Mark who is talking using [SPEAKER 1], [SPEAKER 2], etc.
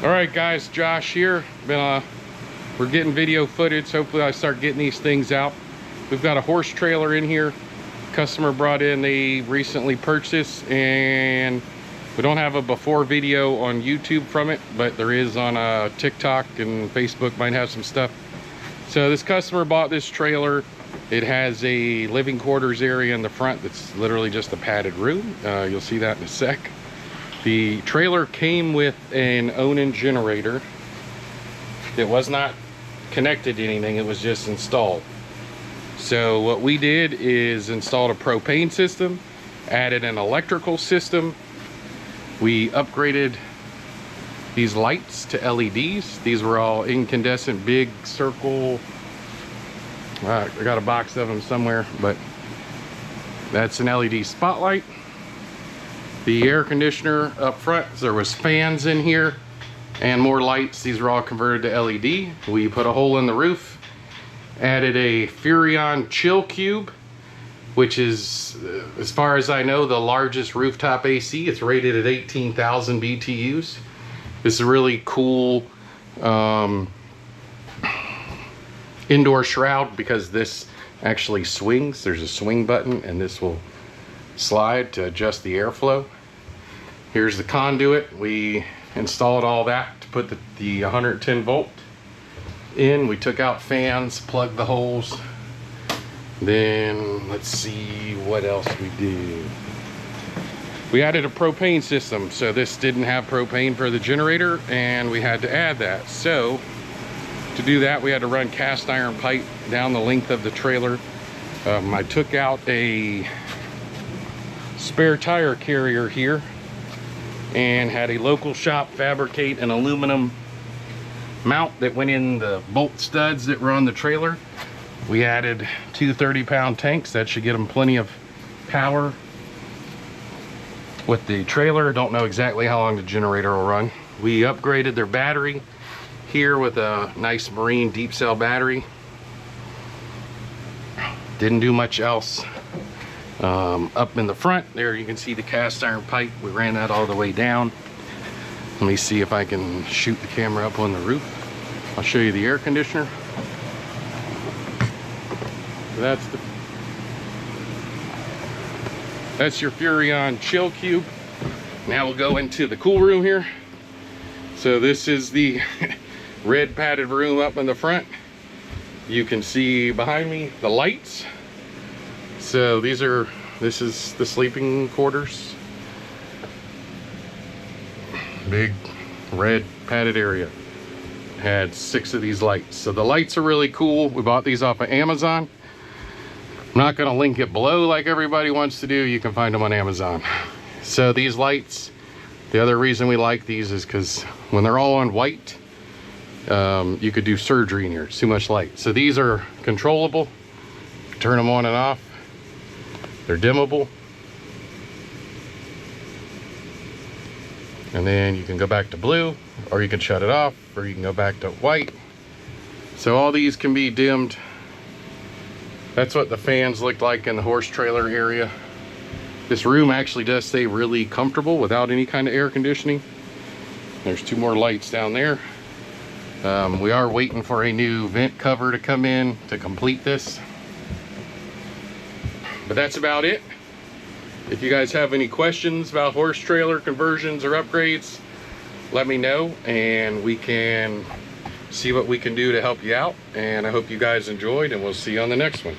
[SPEAKER 1] All right, guys, Josh here. We're getting video footage. Hopefully I start getting these things out. We've got a horse trailer in here. Customer brought in, they recently purchased, and we don't have a before video on YouTube from it, but there is on TikTok, and Facebook might have some stuff. So this customer bought this trailer. It has a living quarters area in the front that's literally just a padded room. You'll see that in a sec. The trailer came with an Onan generator. It was not connected to anything, it was just installed. So what we did is installed a propane system, added an electrical system. We upgraded these lights to LEDs. These were all incandescent, big circle. I got a box of them somewhere, but that's an LED spotlight. The air conditioner up front, there was fans in here and more lights. These were all converted to LED. We put a hole in the roof, added a Furrion chill cube, which is, as far as I know, the largest rooftop AC. It's rated at 18,000 BTUs. This is a really cool indoor shroud because this actually swings. There's a swing button and this will slide to adjust the airflow. Here's the conduit. We installed all that to put the 110 volt in. We took out fans, plugged the holes. Then let's see what else we did. We added a propane system. So this didn't have propane for the generator and we had to add that. So to do that, we had to run cast iron pipe down the length of the trailer. I took out a spare tire carrier here and had a local shop fabricate an aluminum mount that went in the bolt studs that were on the trailer. We added two 30-pound tanks. That should get them plenty of power with the trailer. Don't know exactly how long the generator will run. We upgraded their battery here with a nice Marine deep cell battery. Didn't do much else. Up in the front there you can see the cast iron pipe. We ran that all the way down. Let me see if I can shoot the camera up on the roof. I'll show you the air conditioner. That's your Furrion chill cube. Now we'll go into the cool room here. So this is the red padded room up in the front. You can see behind me the lights. So this is the sleeping quarters. Big red padded area. Had 6 of these lights. So the lights are really cool. We bought these off of Amazon. I'm not gonna link it below like everybody wants to do. You can find them on Amazon. So these lights, the other reason we like these is because when they're all on white, you could do surgery in here. It's too much light. So these are controllable. Turn them on and off. They're dimmable. And then you can go back to blue, or you can shut it off, or you can go back to white. So all these can be dimmed. That's what the fans looked like in the horse trailer area. This room actually does stay really comfortable without any kind of air conditioning. There's 2 more lights down there. We are waiting for a new vent cover to come in to complete this. But that's about it. If you guys have any questions about horse trailer conversions or upgrades, let me know and we can see what we can do to help you out. And I hope you guys enjoyed, and we'll see you on the next one.